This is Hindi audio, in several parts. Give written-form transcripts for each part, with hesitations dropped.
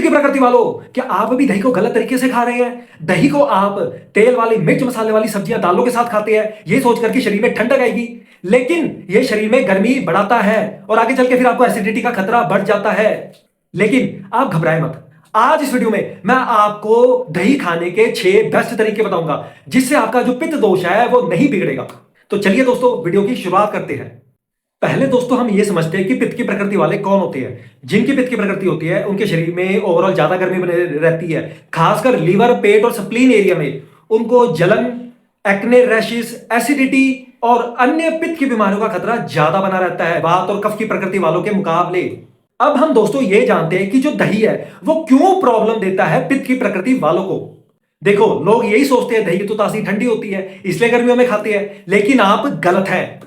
की प्रकृति वालों, क्या आप भी दही को गलत तरीके से खा रहे हैं? दही को आप तेल वाली मिर्च मसाले वाली सब्जियां दालों के साथ खाते हैं, ये सोचकर कि शरीर में ठंडक आएगी, लेकिन ये शरीर में गर्मी बढ़ाता है और आगे चल के फिर आपको एसिडिटी का खतरा बढ़ जाता है। लेकिन आप घबराएं मत। आज इस वीडियो में मैं आपको दही खाने के 6 बेस्ट तरीके बताऊंगा, जिससे आपका जो पित्त दोष है वो नहीं बिगड़ेगा। तो चलिए दोस्तों, वीडियो की शुरुआत करते हैं। पहले दोस्तों हम ये समझते हैं कि पित्त की प्रकृति वाले कौन होते हैं। जिनकी पित्त की प्रकृति होती है उनके शरीर में ओवरऑल ज्यादा गर्मी बने रहती है, खासकर लीवर, पेट और स्प्लीन एरिया में उनको जलन, एक्ने, रैशेस, एसिडिटी और अन्य पित्त की बीमारियों का खतरा ज्यादा बना रहता है वात और कफ की प्रकृति वालों के मुकाबले। अब हम दोस्तों ये जानते हैं कि जो दही है वो क्यों प्रॉब्लम देता है पित्त की प्रकृति वालों को। देखो, लोग यही सोचते हैं दही की तो तासीर ठंडी होती है इसलिए गर्मियों में खाते हैं, लेकिन आप गलत हैं।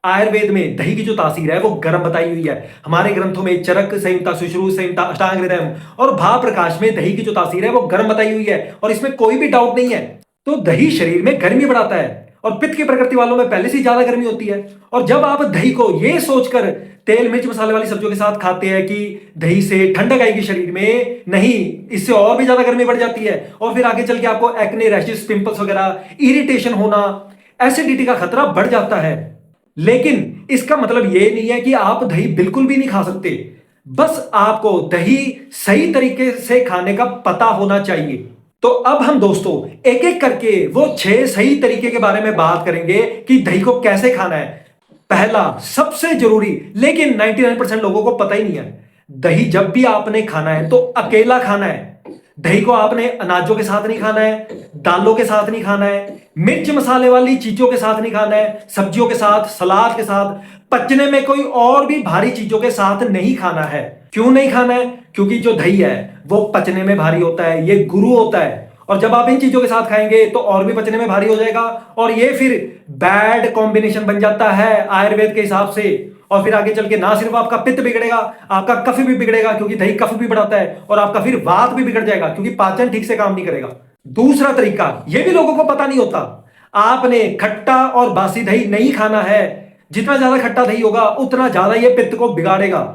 आयुर्वेद में दही की जो तासीर है वो गर्म बताई हुई है। हमारे ग्रंथों में चरक संहिता, सुश्रुत संहिता, अष्टांग हृदय और भाव प्रकाश में दही की जो तासीर है वो गर्म बताई हुई है और इसमें कोई भी डाउट नहीं है। तो दही शरीर में गर्मी बढ़ाता है और पित्त की प्रकृति वालों में पहले से ज्यादा गर्मी होती है। और जब आप दही को ये सोचकर तेल मिर्च मसाले वाली सब्जियों के साथ खाते हैं कि दही से ठंडक आएगी शरीर में, नहीं, इससे और भी ज्यादा गर्मी बढ़ जाती है और फिर आगे चल के आपको एक्ने, रैशेस, पिंपल्स वगैरह, इरिटेशन होना, एसिडिटी का खतरा बढ़ जाता है। लेकिन इसका मतलब यह नहीं है कि आप दही बिल्कुल भी नहीं खा सकते, बस आपको दही सही तरीके से खाने का पता होना चाहिए। तो अब हम दोस्तों एक एक करके वो 6 सही तरीके के बारे में बात करेंगे कि दही को कैसे खाना है। पहला, सबसे जरूरी लेकिन 99% लोगों को पता ही नहीं है, दही जब भी आपने खाना है तो अकेला खाना है। दही को आपने अनाजों के साथ नहीं खाना है, दालों के साथ नहीं खाना है, मिर्च मसाले वाली चीजों के साथ नहीं खाना है, सब्जियों के साथ, सलाद के साथ, पचने में कोई और भी भारी चीजों के साथ नहीं खाना है। क्यों नहीं खाना है? क्योंकि जो दही है वो पचने में भारी होता है, ये गुरु होता है और जब आप इन चीजों के साथ खाएंगे तो और भी पचने में भारी हो जाएगा और ये फिर बैड कॉम्बिनेशन बन जाता है आयुर्वेद के हिसाब से। और फिर आगे चल के ना सिर्फ आपका पित्त बिगड़ेगा, आपका कफ भी बिगड़ेगा क्योंकि दही कफ भी बढ़ाता है और आपका फिर वात भी बिगड़ जाएगा क्योंकि पाचन ठीक से काम नहीं करेगा। दूसरा तरीका, यह भी लोगों को पता नहीं होता, आपने खट्टा और बासी दही नहीं खाना है। जितना ज्यादा खट्टा दही होगा उतना ज्यादा यह पित्त को बिगाड़ेगा।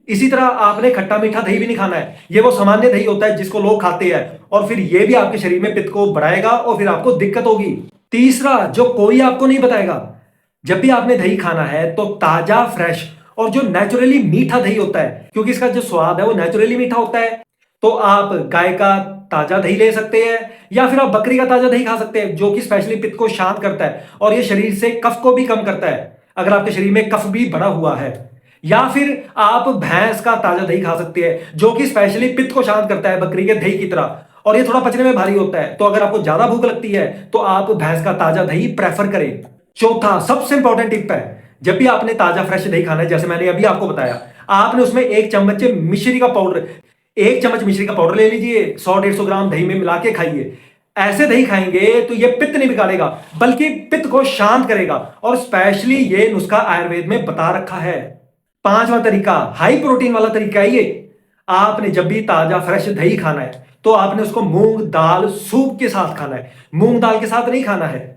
इसी तरह आपने खट्टा मीठा दही भी नहीं खाना है, यह वो सामान्य दही होता है जिसको लोग खाते हैं और फिर यह भी आपके शरीर में पित्त को बढ़ाएगा और फिर आपको दिक्कत होगी। तीसरा, जो कोई आपको नहीं बताएगा, जब भी आपने दही खाना है तो ताजा, फ्रेश और जो नेचुरली मीठा दही होता है, क्योंकि इसका जो स्वाद है वो नेचुरली मीठा होता है, तो आप गाय का ताजा दही ले सकते हैं या फिर आप बकरी का ताजा दही खा सकते हैं, जो कि स्पेशली पित्त को शांत करता है और ये शरीर से कफ को भी कम करता है अगर आपके शरीर में कफ भी बढ़ा हुआ है। या फिर आप भैंस का ताजा दही खा सकते हैं जो कि स्पेशली पित्त को शांत करता है बकरी के दही की तरह, और ये थोड़ा पचने में भारी होता है। तो अगर आपको ज्यादा भूख लगती है तो आप भैंस का ताजा दही प्रेफर करें। चौथा, सबसे इंपॉर्टेंट टिप है, जब भी आपने ताजा फ्रेश दही खाना है, जैसे मैंने अभी आपको बताया, आपने उसमें 1 चम्मच मिश्री का पाउडर, 1 चम्मच मिश्री का पाउडर ले लीजिए, 100-150 ग्राम दही में मिला के खाइए। ऐसे दही खाएंगे तो ये पित्त नहीं बिगाड़ेगा बल्कि पित्त को शांत करेगा और स्पेशली ये नुस्खा आयुर्वेद में बता रखा है। पांचवा तरीका, हाई प्रोटीन वाला तरीका है ये। आपने जब भी ताजा फ्रेश दही खाना है तो आपने उसको मूंग दाल सूप के साथ खाना है, मूंग दाल के साथ नहीं खाना है।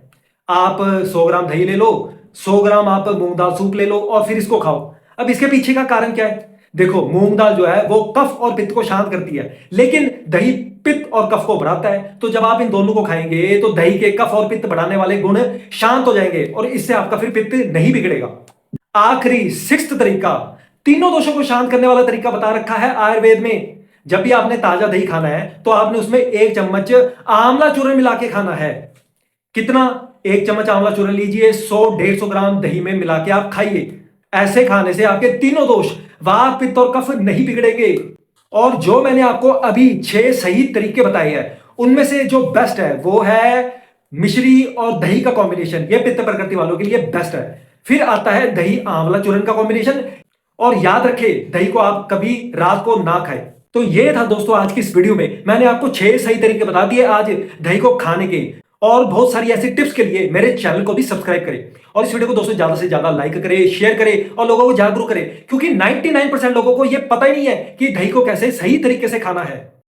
आप 100 ग्राम दही ले लो, 100 ग्राम आप मूंग दाल सूप ले लो और फिर इसको खाओ। अब इसके पीछे का कारण क्या है? देखो, मूंग दाल जो है वो कफ और पित्त को शांत करती है, लेकिन दही पित्त और कफ को बढ़ाता है। तो जब आप इन दोनों को खाएंगे तो दही के कफ और पित्त बढ़ाने वाले गुण शांत हो जाएंगे और इससे आपका फिर पित्त नहीं बिगड़ेगा। आखिरी 6th तरीका, तीनों दोषों को शांत करने वाला तरीका बता रखा है आयुर्वेद में। जब भी आपने ताजा दही खाना है तो आपने उसमें 1 चम्मच आंवला चूर्ण मिला के खाना है। कितना? 1 चम्मच आंवला चूर्ण लीजिए, 100-150 ग्राम दही में मिला के आप खाइए। ऐसे खाने से आपके तीनों दोष, वात, पित्त और कफ, नहीं बिगड़ेंगे। और जो मैंने आपको अभी 6 सही तरीके बताए हैं उनमें से जो बेस्ट है वो है मिश्री और दही का कॉम्बिनेशन। ये पित्त प्रकृति वालों के लिए बेस्ट है। फिर आता है दही आंवला चूर्ण का कॉम्बिनेशन, और याद रखें दही को आप कभी रात को ना खाएं। तो ये था दोस्तों आज की इस वीडियो में, मैंने आपको 6 सही तरीके बता दिए आज दही को खाने के। और बहुत सारी ऐसी टिप्स के लिए मेरे चैनल को भी सब्सक्राइब करें और इस वीडियो को दोस्तों ज्यादा से ज्यादा लाइक करें, शेयर करें और लोगों को जागरूक करें, क्योंकि 99% लोगों को यह पता ही नहीं है कि दही को कैसे सही तरीके से खाना है।